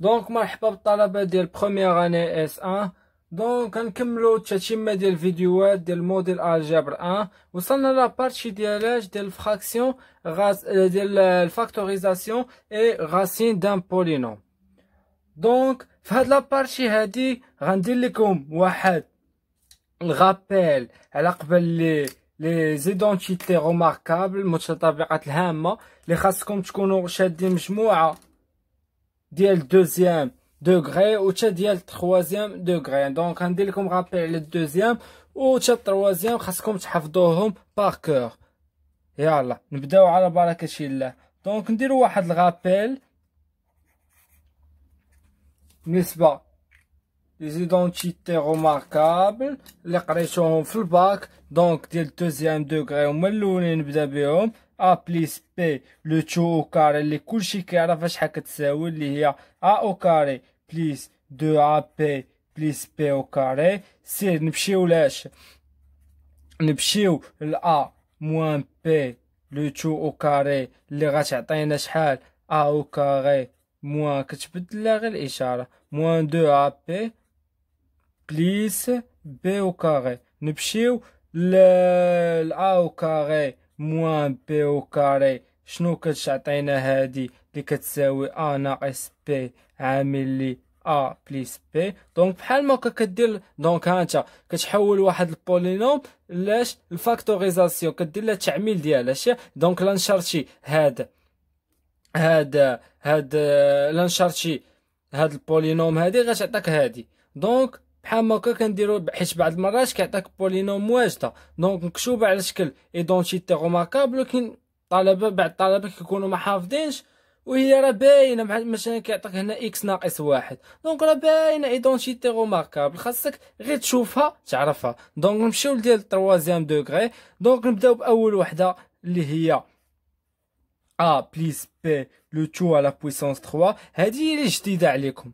دونك مرحبا بالطلبه ديال بروميير اني اس 1. دونك غنكملو التتمه ديال الفيديوهات ديال موديل الجبر 1. وصلنا لابارتي ديال الفراكسيون ديال الفاكتوريزاسيون اي غاسين دان بولينوم. دونك في هاد لابارتي هادي غندير لكم واحد الغابيل على قبل لي زيدونتيتي روماركابل، المتطابقات الهامه اللي خاصكم تكونوا شادين مجموعه ديال دوزيام دوغري و تا ديال تخوازيام دوغري. دونك غندير لكم غابيل على الدوزيام و تا التروازيام خاصكم تحفظوهم باركور. يلا نبداو على بركه الله. دونك نديرو واحد الغابيل بالنسبه لي زيدونتيتي روماركابل اللي قريتوهم في الباك. دونك ديال الدوزيام دوغري هما الاولين نبدا بهم ا بليس بي لو تو او كاري اللي كلشي كيعرف شحال كتساوي، اللي هي ا او كاري بليس دو ا بي بليس بي او كاري. سير نمشيو ل موان بي لو تو او كاري اللي غتعطينا شحال ا او كاري موان كتبدل غير الاشاره موان دو ا بي بليس بي او كاري. نمشيو ل ا او كاري موان بي او كاري شنو كتعطينا هادي اللي كتساوي ا ناقص بي عامل لي ا بليس بي. دونك بحال ما كدير دونك هانتا كتحول واحد البولينوم لاش الفاكتوريزاسيون كدير لها التعميل ديالها شي. دونك لا نشرتي هاد لا نشرتي هاد البولينوم هادي غتعطيك هادي. دونك بحال ما كنديرو حيت بعض المرات كيعطيك بولينوم واجده دونك مكتوبه على شكل ايدونتيتي روماركابل، ولكن بعض الطلبه كيكونوا ما حافظينش وهي راه باينه. مثلا كيعطيك هنا اكس ناقص واحد دونك راه باينه ايدونتيتي روماركابل، خاصك غير تشوفها تعرفها. دونك نمشيو لديال التروازيام دوغري. دونك نبداو باول وحده اللي هي ا بليس بي لو تو على بويسونس 3. هذه اللي جديده عليكم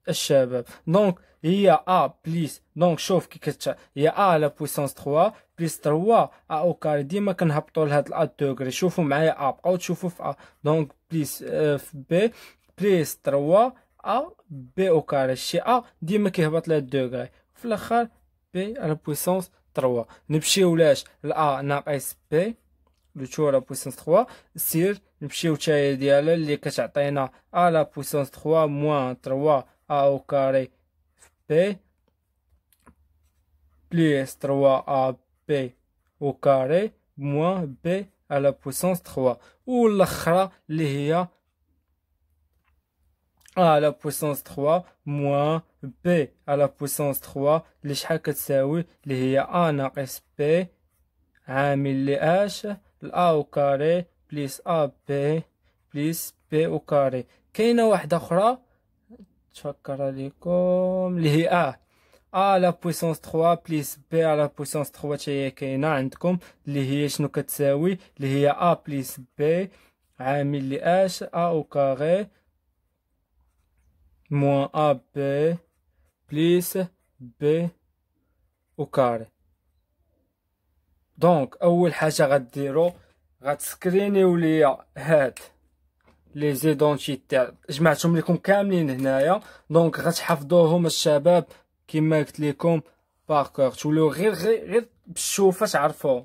الشباب. دونك هي ا بليس دونك شوف كي هي ا على بويسونس 3 بليس 3 ا او كاري. ديما كنهبطوا لهاد ا دوغري. شوفوا معايا ا بقاو تشوفوا في ا. دونك بليس في بي بليس 3 ا بي او كاري. شي ا ديما كيهبط لهاد دوغري في الاخر بي على بويسونس 3. نمشيو لاش لا ناقص بي لو تو على بويسونس 3. سير نمشيو تاهي ديالها اللي كتعطينا ا على بويسونس 3 موان 3 ا او كاري بي بليس 3 ا بي او كاري موان بي على بويسونس 3. والاخرى اللي هي ا على بويسونس 3 موان بي على بويسونس 3 اللي شحال كتساوي اللي هي ا ناقص بي عامل لي اش ا او كاري بليس ا بي بليس بي او كاري. كاينه واحده اخرى تفكر عليكم اللي هي ا على بويسونس 3 بليس بي على بويسونس 3 حتى هي كاينه عندكم اللي هي شنو كتساوي اللي هي ا بليس بي عامل لي اش ا او كاري موان ا بي بليس بي او كاري. دونك اول حاجه غديروا غتسكرينيو ليا هاد لي زيدونتيتي جمعتهم لكم كاملين هنايا. دونك غتحفظوهم الشباب كما قلت لكم باركور، توليو غير بالشوفه تعرفوهم.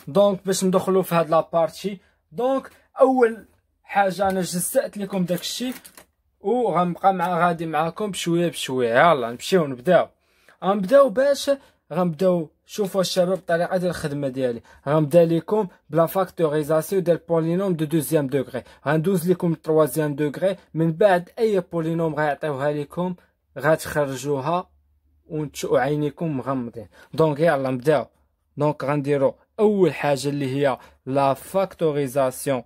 دونك باش ندخلوا في هاد لابارتي دونك اول حاجه انا جزأت لكم داكشي وغنبقى غادي معاكم بشويه بشويه. يلا نبداو باش غنبداو. شوفوا الشباب الطريقه ديال الخدمه ديالي. غنبدا لكم بلا فاكتوريزاسيون ديال بولينوم دو دوزيام دوغري. غندوز لكم تروازيام دوغري من بعد اي بولينوم غيعطيوها لكم غتخرجوها وعينيكم مغمضين. دونك يلا نبداو. دونك غنديرو اول حاجه اللي هي لا فاكتوريزاسيون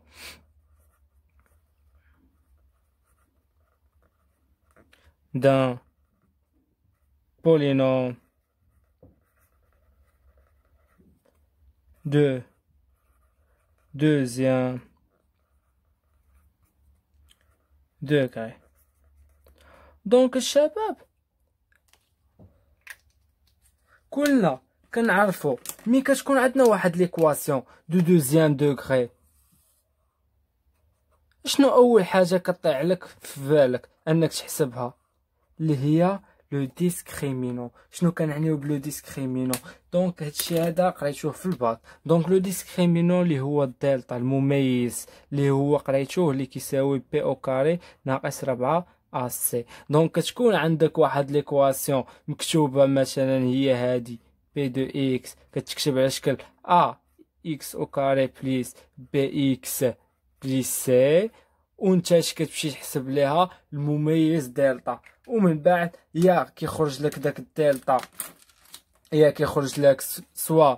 دان polynôme de deuxième degré. دونك الشباب كلنا كنعرفو مي كتكون عندنا واحد ليكواسيون دو دوزيام دوغري شنو اول حاجه كطيع لك في بالك انك تحسبها؟ اللي هي لو ديسكريمينون. شنو كنعنيو بلو ديسكريمينون؟ دونك هادشي هذا قريتوه في الباك. دونك لو ديسكريمينون اللي هو الدلتا المميز، اللي هو قريتوه اللي كيساوي بي او كاري ناقص 4 ا سي. دونك كتكون عندك واحد ليكواسيون مكتوبه مثلا هي هادي بي دو اكس، كتكتب على شكل ا اكس او كاري بليس بي اكس بليس سي، وانت اش كتمشي تحسب ليها المميز دلتا. ومن بعد يا كيخرج لك داك الدلتا، يا كيخرج لك سوا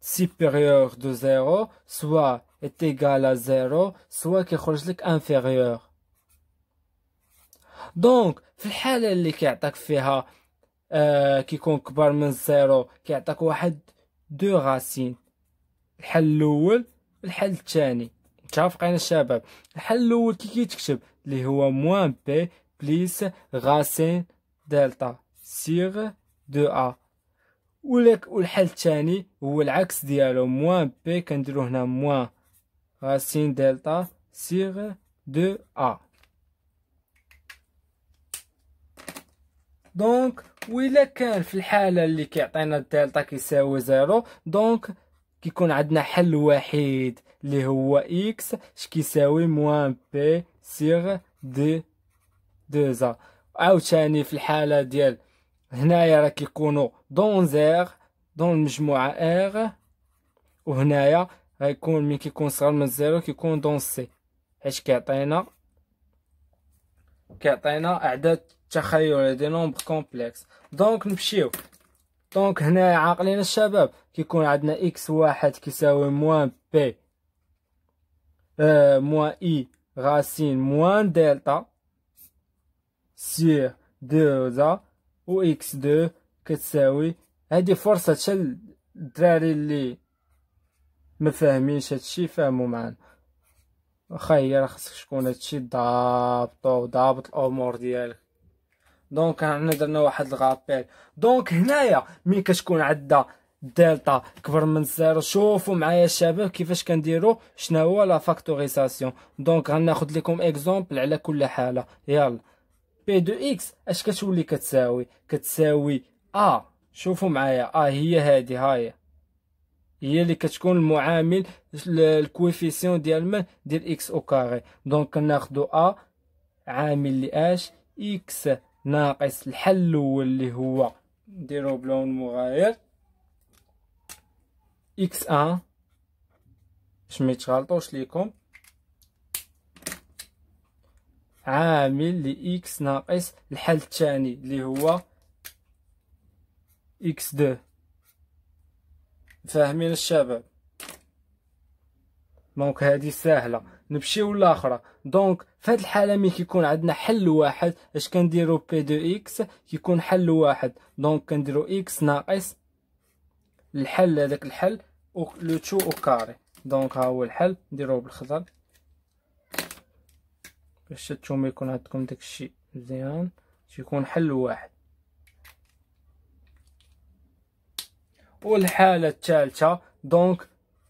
supérieur de 0 soit est égal à 0 soit كيخرج لك inférieur. دونك في الحالة اللي كيعطيك فيها كيكون كبر من 0 كيعطيك واحد دو غاسين. الحل الاول الحل الثاني متفقين الشباب؟ الحل الاول كي تكتب اللي هو موان بي بليس غاسين دلتا سيغ دو ا، والحل الثاني هو العكس ديالو، موان بي كنديرو هنا موان غاسين دلتا سيغ دو ا. دونك وإلا كان في الحالة اللي كيعطينا الدلتا كيساوي 0 دونك كيكون عندنا حل وحيد اللي هو اكس اش كيساوي موان بي سيغ دي دوزا. عاوتاني في الحالة ديال هنايا راه كيكونوا دون زيغ دون المجموعة ار، وهنايا غيكون ملي كيكون صغر من 0 كيكون دون سي، حيت كيعطينا اعداد تخيلية دي نومبر كومبلكس. دونك نمشيو. دونك هنايا عاقلين الشباب كيكون عندنا اكس واحد كيساوي موان بي موان اي غاسين موان دلتا سير دوزا، و اكس دو كتساوي، هادي فرصة حتى الدراري اللي ما فاهمينش هادشي فهموا معانا. واخا هي راه خصك تكون هادشي ضابط الامور ديالك. دونك حنا درنا واحد الغابيل. دونك هنايا ملي كتكون عندنا دلتا كبر من 0 شوفوا معايا الشباب كيفاش كنديروا شنو هو لا فاكتوريزاسيون. دونك غناخذ لكم اكزومبل على كل حاله. يلا بي دو اكس اش كتولي كتساوي ا. شوفوا معايا هي هادي هي اللي كتكون المعامل الكويفيسيون ديال اكس او كاري. دونك كناخذوا عامل لاش اكس ناقص الحل الاول اللي هو نديرو بلون مغاير اكس ان باش ما يتغلطوش ليكم، عامل لاكس ناقص الحل الثاني اللي هو اكس دو. فاهمين الشباب؟ دونك هذه سهله. نمشيو للاخرى. دونك في هذه الحاله ملي كيكون عندنا حل واحد اش كنديرو بي دو اكس كيكون حل واحد. دونك كنديرو اكس ناقص الحل هذاك الحل لو تو او كاري. دونك ها هو الحل نديروه بالخضر باش نتوما يكون عندكم داكشي مزيان، يكون حل واحد. والحاله الثالثه دونك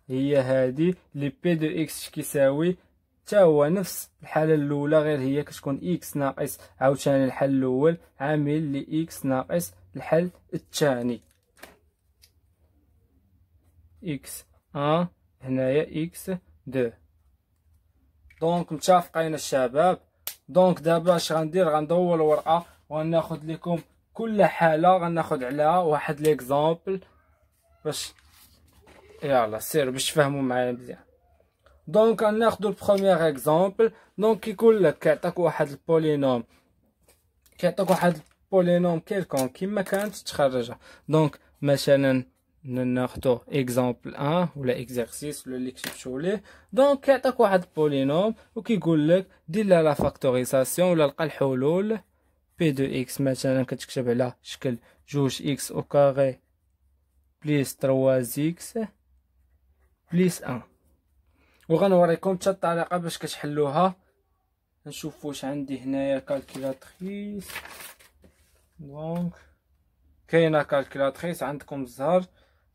هي هادي لي بي دو اكس كيساوي تا هو نفس الحاله الاولى، غير هي كتكون اكس ناقص عاوتاني الحل الاول عامل لي اكس ناقص الحل الثاني اكس 1 هنايا اكس 2. دونك متفقين الشباب؟ دونك دابا اش غندير غندور الورقه وغناخذ لكم كل حاله غناخذ عليها واحد ليكزامبل باش يلا سير باش تفهموا معايا مزيان. دونك غناخذوا البروميير اكزامبل. دونك كيقول لك كيعطيك واحد البولينوم كيلكون كيما كانت تخرجها. دونك مثلا ناخذوا اكزامبل 1 ولا اكزرسيس ولا اللي كتبتو ليه. دونك كيعطيك واحد البولينوم وكيقول لك دير لا فاكتوريزاسيون ولا لقى الحلول. بي دو اكس مثلا كتكتب على شكل 2 اكس او كاري بليس 3 اكس بليس 1. وغنوريكم حتى الطريقه باش كتحلوها. نشوف واش عندي هنايا كالكولاتريس. دونك كاينه كالكولاتريس عندكم الزهر.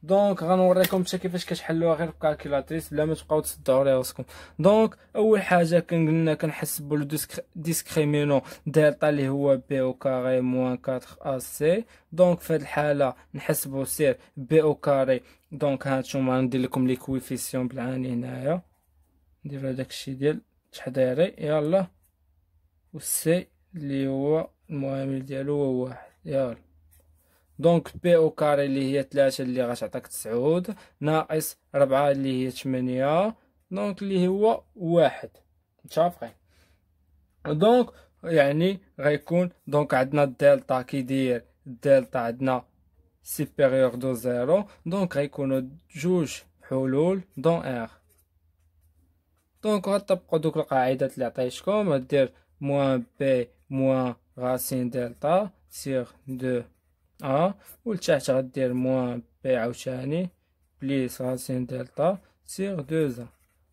دونك غنوريكم حتى كيفاش كتحلوها غير بكالكيلاتريس بلا ما تبقاو تصدعوا راسكم. دونك اول حاجه قلنا كنحسبوا لو ديسكريمينون دلتا اللي هو بي او كاري موان 4 ا سي. دونك في هذه الحاله نحسبوا سير بي او كاري. دونك هانتوما ندير لكم لي كويفيسيون بالعاني هنايا، نديرو هداك الشيء ديال تحضيري يلا، والسي اللي هو المعامل ديالو هو 1 يلا. دونك بي او كاري اللي هي 3 اللي غتعطيك 9 ناقص 4 اللي هي 8 دونك اللي هو 1 متفقين. دونك يعني غيكون دونك عندنا الدلتا كيدير الدلتا عندنا سوبيريور دو 0 دونك غيكونوا جوج حلول دون ار. دونك غتطبقوا دوك القاعدات اللي عطيتكم، غدير موان بي موان غاسين دلتا سيغ 2 ا، ولتحت غدير موان بي عاوتاني بليس غاسين دلتا سيغ 2 ا،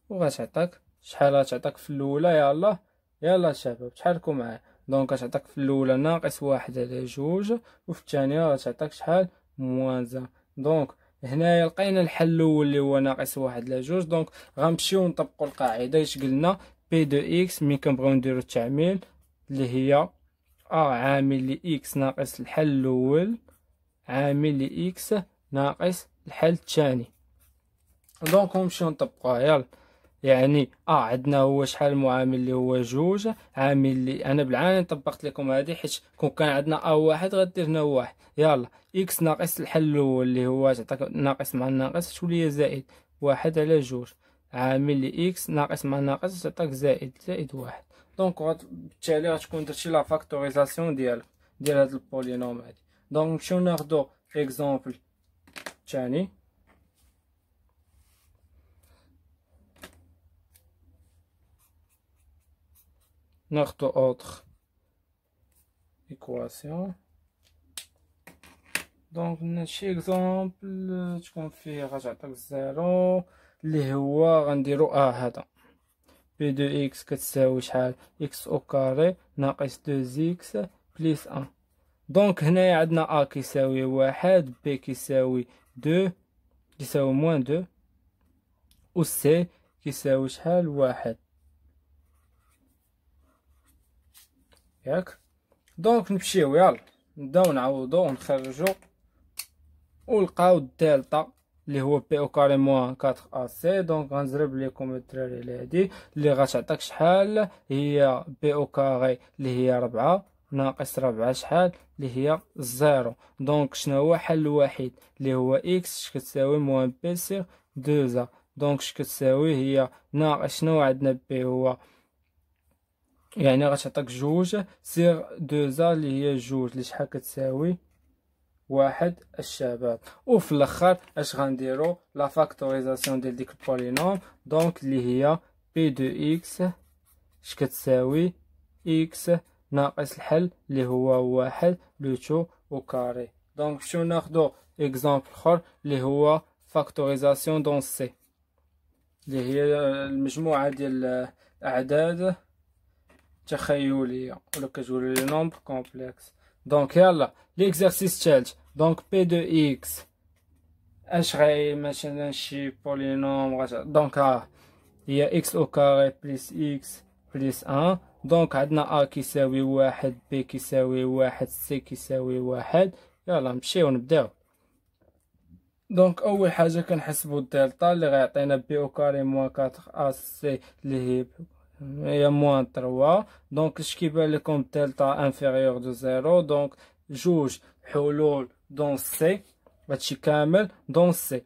وغتعطيك شحال غتعطيك في الاولى. يلا شباب تحركوا معايا. دونك غتعطيك في الاولى ناقص 1 على 2، وفي الثانيه غتعطيك شحال موان 1. دونك هنايا لقينا الحل الاول اللي هو ناقص 1 على 2. دونك غنمشيو نطبقوا القاعده اش قلنا بي دو اكس ملي كنبغيو نديرو التعميل اللي هي عامل ل اكس ناقص الحل الاول عامل ل اكس ناقص الحل الثاني. دونك نمشيو نطبقوها يلا. يعني عندنا هو شحال المعامل اللي هو 2 عامل اللي انا بالعاني طبقت لكم هذه حيت كون كان عندنا واحد غدير هنا 1 يلا. اكس ناقص الحل الاول اللي هو تعطيك ناقص مع الناقص تولي هي زائد 1 على 2 عامل ل اكس ناقص مع الناقص تعطيك زائد 1. دونك بالتالي غتكون درتي لا فاكتوريزاسيون ديال هاد البولينوم هادي. دونك نمشيو ناخدو اكزومبل ثاني. ناخدو اوتر ايكواسيون. دونك شي اكزومبل تكون فيه غتعطيك 0 اللي هو غنديرو هذا بي دو اكس كتساوي شحال اكس او كاري ناقص 2 اكس بليس 1. دونك هنايا عندنا كيساوي 1 بي كيساوي 2 كيساوي موان 2 و سي كيساوي شحال 1 ياك. دونك نمشيو يلا نبداو نعوضو ونخرجو ولقاو الدلتا اللي هو بي او كاري موان 4 ا سي. دونك غنزرب لكم الدراري على هادي اللي غتعطيك شحال هي بي او كاري اللي هي 4 ناقص 4 شحال اللي هي 0. دونك شنو هو حل الوحيد اللي هو اكس كتساوي موان بي سيغ 2 ا. دونك كتساوي هي ناقص شنو عندنا بي هو يعني غتعطيك 2 سيغ 2 ا اللي هي 2 اللي شحال كتساوي 1 الشباب. وفي الاخر اش غنديرو لا فاكتوريزاسيون ديال ديك البولينوم. دونك اللي هي بي دو اكس اش كتساوي اكس ناقص الحل اللي هو 1 لو او كاري. دونك شنو ناخدو اكزامبل اخر اللي هو فاكتوريزاسيون دون سي اللي هي المجموعه ديال الاعداد تخيليه ولا كتقولوا لي نومبر كومبلكس. دونك يلا ليكزارسيس الثالث. دونك بي دو اكس اش غاي مثلا شي بولينوم دونك هي اكس او كاري بليس اكس بليس 1. دونك عندنا كيساوي 1 بي كيساوي 1 سي كيساوي 1. يلا نمشيو نبداو. دونك اول حاجه كنحسبوا الدلتا اللي غيعطينا بي او كاري موان 4 ا سي اللي هي موان 3. دونك اش كيبان لكم دلتا انفيريور دو 0. دونك جوج حلول دون سي هادشي كامل دون سي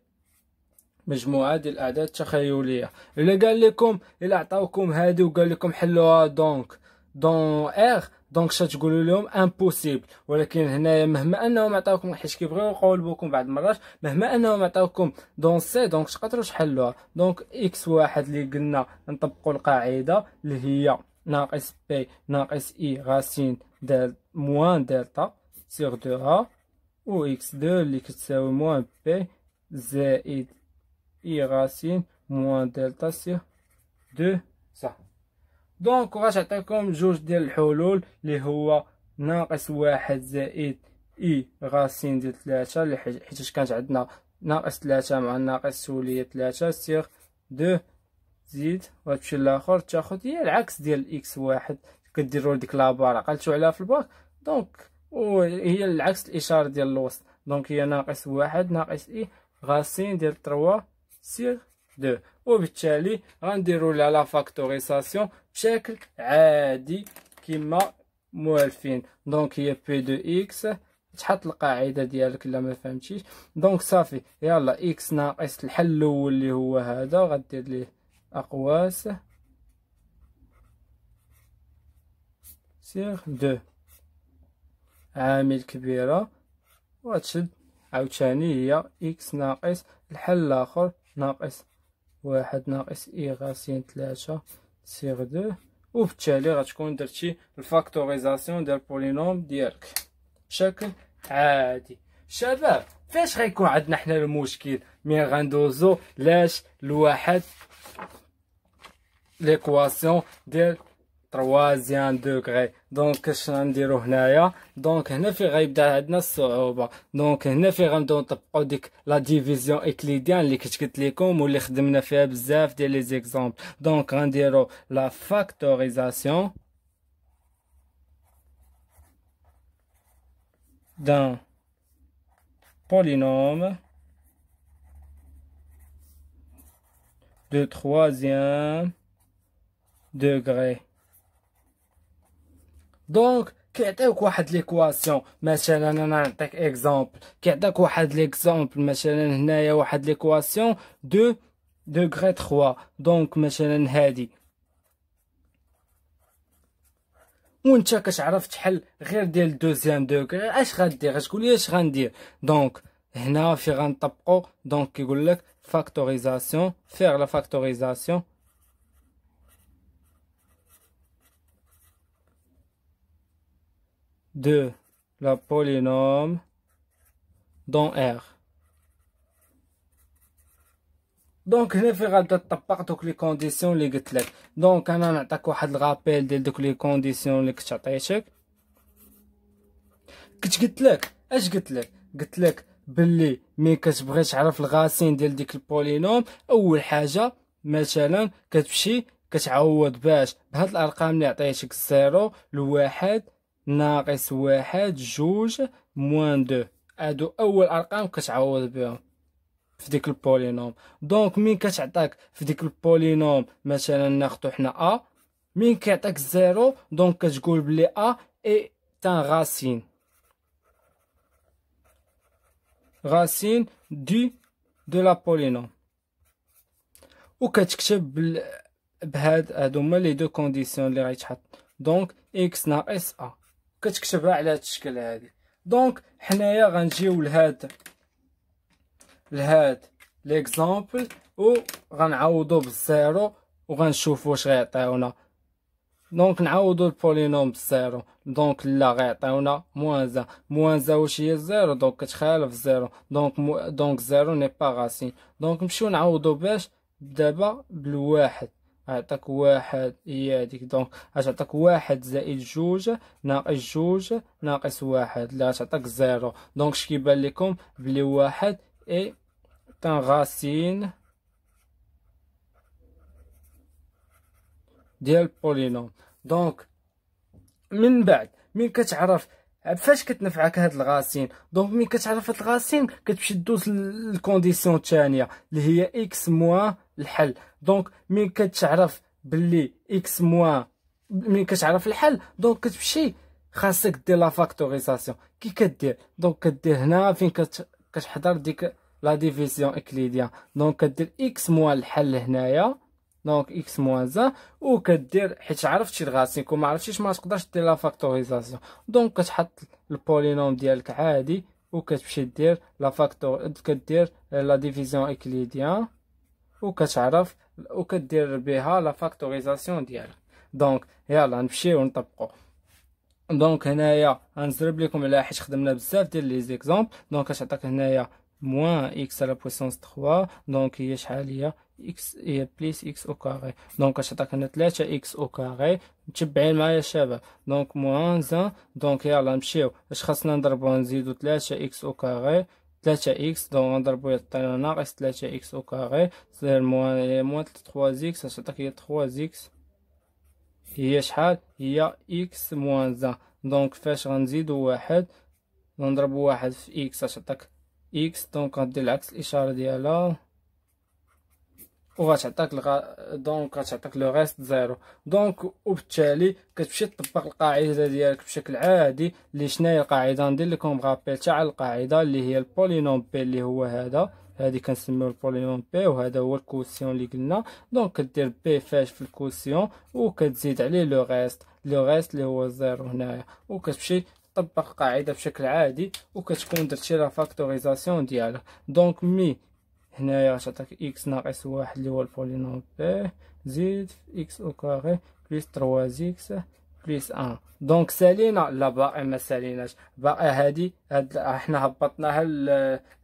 مجموعه ديال الاعداد التخيليه. الا قال لكم الا عطاوكم هادي وقال لكم حلوها دونك دون ار دونك تقولوا لهم امبوسيبل. ولكن هنايا مهما انهم عطاوكم حيت كيبغيو يقولوا لكم بعض المرات مهما انهم عطاوكم دون سي دونك تقدروا تحلوها. دونك اكس واحد اللي قلنا نطبقوا القاعده اللي هي ناقص بي ناقص اي غاسين دال موان دلتا سيغ 2 ا، و اكس 2 اللي كتساوي موان بي زائد اي غاسين موان دلتا سيغ 2 صح. دونك غتعطيكم جوج ديال الحلول اللي هو ناقص 1 زائد اي غاسين ديال 3 اللي حيت كانت عندنا ناقص 3 مع ناقص سولية 3 سيغ 2 زيد وتمشي للاخر تاخد هي العكس ديال اكس واحد كديروا ديك لابار عقلتو عليها في الباك. دونك وهي العكس الاشاره ديال الوسط. دونك هي ناقص واحد ناقص اي غاسين ديال 3 سيغ 2. وبالتالي غنديروا لها لا فاكتوريزاسيون بشكل عادي كما موالفين. دونك هي بي دو اكس تحط القاعده ديالك الا ما فهمتيش. دونك صافي يلا اكس ناقص الحل الاول اللي هو هذا غدير ليه اقواس سيغ 2 عامل كبيره وتشد عاوتاني هي اكس ناقص الحل الاخر ناقص واحد ناقص اي غاسين 3 سيغ 2. وبالتالي غتكون درتي الفاكتوريزاسيون ديال البولينوم ديالك بشكل عادي. شباب فاش غيكون عندنا حنا المشكل مين غندوزو لاش لواحد ليكواسيون ديال تروازيام دوغري. دونك اش غنديرو هنايا؟ دونك هنا في غيبدا عندنا الصعوبه. دونك هنا في غنبداو نطبقو ديك لا ديفيزيون اكليديان اللي كنت قلت لكم واللي خدمنا فيها بزاف ديال لي زيكزامبل. دونك غنديرو لا فاكتوريزاسيون d'un polynôme de troisième degré. دونك كيعطيوك واحد ليكواسيون مثلا انا نعطيك اكزامبل كيعطيك واحد ليكزامبل مثلا هنايا واحد ليكواسيون دو دوغري 3. دونك مثلا هادي وانت كتعرف تحل غير ديال دوزيام دوغري اش غدير؟ غتقول لي اش غندير؟ دونك هنا في غنطبقو. دونك كيقول لك فاكتوريزاسيون فيغ لا فاكتوريزاسيون de la polynôme dans R. دونك هنا في غادا تطبق دوك لي كونديسيون اللي قلت لك. دونك انا نعطيك واحد الغابيل ديال دوك لي كونديسيون اللي كنت عطيتك. كنت قلت لك اش قلت لك؟ قلت لك باللي ملي كتبغي تعرف الغاسين ديال ديك البولينوم اول حاجه مثلا كتمشي كتعوض باش بهاد الارقام اللي عطيتك 0 لواحد ناقص واحد جوج موان 2. هادو اول ارقام كتعوض بهم في ديك البولينوم. دونك مين كتعطاك في ديك البولينوم مثلا ناخدو حنا ا مين كيعطيك 0 دونك كتقول بلي ا اي تان غاسين دو لا بولينوم. وكتكتب بهاد هادو هما لي دو كونديسيون اللي غيتحط. دونك اكس ناقص ا كتكتبها على هاد الشكل هادي. دونك حنايا غنجيو لهاد ليكزامبل و غنعوضو بالزيرو وغنشوفو واش غيعطيونا. دونك نعوضو البولينوم بالزيرو. دونك لا غيعطيونا موان زا واش هي زيرو؟ دونك كتخالف زيرو. دونك زيرو ني با غاسين. دونك نمشيو نعوضو باش دابا بالواحد عطاك واحد هي هاديك. دونك غتعطيك واحد زائد جوج ناقص جوج ناقص واحد اللي غتعطيك زيرو. دونك اش كيبان لكم بلي واحد اي تان غاسين ديال البولينوم. دونك من بعد مين كتعرف فاش كتنفعك هاد الغاسين؟ دونك مين كتعرف هاد الغاسين كتمشي دوز الكونديسيون الثانيه اللي هي اكس موان الحل. دونك مين كتعرف باللي اكس موان مين كتعرف الحل دونك كتمشي خاصك دير لا فاكتوريزاسيون. كي كدير؟ دونك كدير هنا فين كتحضر ديك لا ديفيزيون اكليديان. دونك كدير اكس موان الحل هنايا. دونك اكس موان زا وكدير حيت عرفتي الغاسين كون ما عرفتيش ما تقدرش دير لا فاكتوريزاسيون. دونك كتحط البولينوم ديالك عادي وكتمشي دير لا فاكتور كدير لا ديفيزيون اكليديان وكتعرف وكدير بها لا فاكتوريزاسيون ديالك. دونك يلا نمشيو نطبقو. دونك هنايا غنزرب لكم على حيت خدمنا بزاف ديال لي زيكزامبل. دونك كتعطيك هنايا موان اكس على بويسونس 3. دونك هي شحال هي؟ اكس هي بليس اكس او كاري. دونك كتعطيك هنا 3 اكس او كاري. متبعين معايا شباب؟ دونك موان زان. دونك يلا نمشيو اش خاصنا نضربو نزيدو 3 اكس او كاري 3x، دونك نضربو يعطينا ناقص 3x او كاري سير موان 3x غتعطيك هي 3x هي شحال هي x موان 1. دونك فاش غنزيدو واحد نضربو واحد في x غتعطيك x، دونك غدير العكس الاشاره ديالها وغتعطيك دونك غتعطيك لو ريست زيرو. دونك وبالتالي كتمشي تطبق القاعده ديالك بشكل عادي. اللي شناهي القاعده؟ ندير لكم رابيل تاع القاعده اللي هي البولينوم بي اللي هو هادي كنسميو البولينوم بي، وهذا هو الكوسيون اللي قلنا. دونك كدير بي فاش في الكوسيون وكتزيد عليه لو ريست اللي هو زيرو هنايا، وكتمشي تطبق القاعده بشكل عادي وكتكون درتي لا فاكتوريزاسيون ديالها. دونك مي هنايا غتعطيك اكس ناقص واحد اللي هو البولينوم بي زيد في اكس او كاري بليس 3 اكس بليس ان. دونك سالينا؟ لا باقي ما ساليناش، باقي هادي حنا هبطناها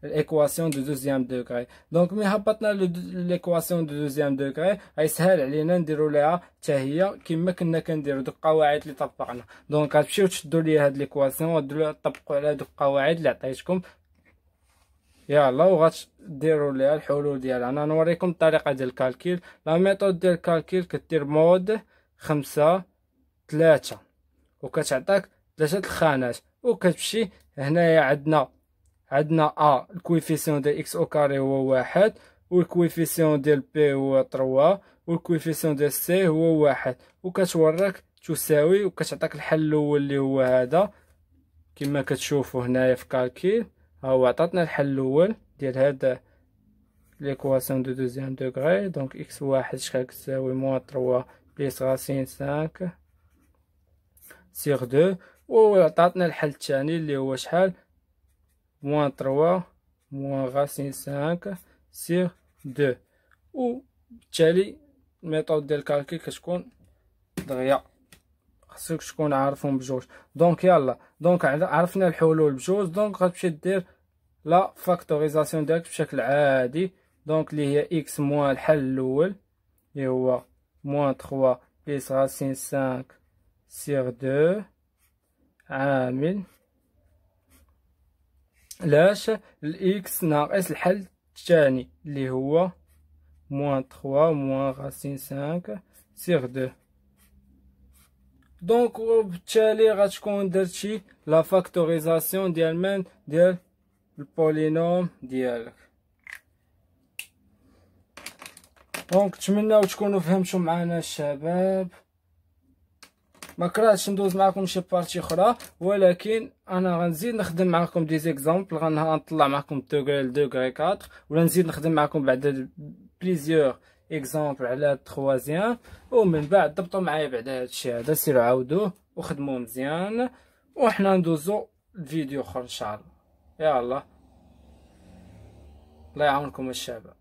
الايكواسيون دو دوزيام دوغري. دونك مي هبطنا ليكواسيون دو دوزيام دوغري غيسهل علينا نديرو ليها حتى هي كما كنا كنديرو دوك القواعد اللي طبقنا. دونك غتمشيو تشدو ليا هاد ليكواسيون وتطبقوا على دوك القواعد اللي عطيتكم يلا، وغتديروا ليها الحلول ديالها. انا نوريكم الطريقه ديال الكالكيل. لا ميثود ديال الكالكيل كدير مود 5 3 وكتعطيك 3 الخانات، وكتمشي هنايا عندنا الكويفيسيون ديال اكس او كاري هو واحد، والكويفيسيون ديال بي هو 3، والكويفيسيون ديال سي هو واحد، وكتوريك تساوي وكتعطيك الحل الاول اللي هو هذا كما كتشوفوا هنايا في كالكيل. ها هو عطاتنا الحل الاول ديال هاد ليكواسيون دو دوزيام دوغري. دونك اكس واحد شحال كتساوي موان 3 بليس غاسين 5 سيغ 2، وعطاتنا الحل الثاني اللي هو شحال موان 3 موان غاسين 5 سيغ 2. وبالتالي الميثود ديال الكالكيل كتكون دغيا خصك تكون عارفهم بجوج. دونك يلا، دونك عرفنا الحلول بجوج. دونك غتمشي دير لا فاكتوريزاسيون ديالك بشكل عادي. دونك اللي هي اكس موان الحل الاول اللي هو موان 3 بليس غاسين 5 سيغ 2 عامل لاش الاكس ناقص الحل الثاني اللي هو موان 3 موان غاسين 5 سيغ 2. دونك وبالتالي غتكون درتي لا فاكتوريزاسيون ديال البولينوم ديالك. دونك نتمنىو تكونوا فهمتوا معنا الشباب. ما كرهتش ندوز معكم شي بارتي اخرى، ولكن انا غنزيد نخدم معكم دي زيكزامبل. غنطلع معكم دوغري لدوغري 4، ولا نزيد نخدم معكم بعد بليزيور اكزامبل على هاد التخوازيام، ومن بعد ضبطوا معايا بعد هادشي هذا سيروا عاودوه وخدموه مزيان، وحنا ندوزو الفيديو اخر ان شاء الله. يلا الله يعاونكم الشباب.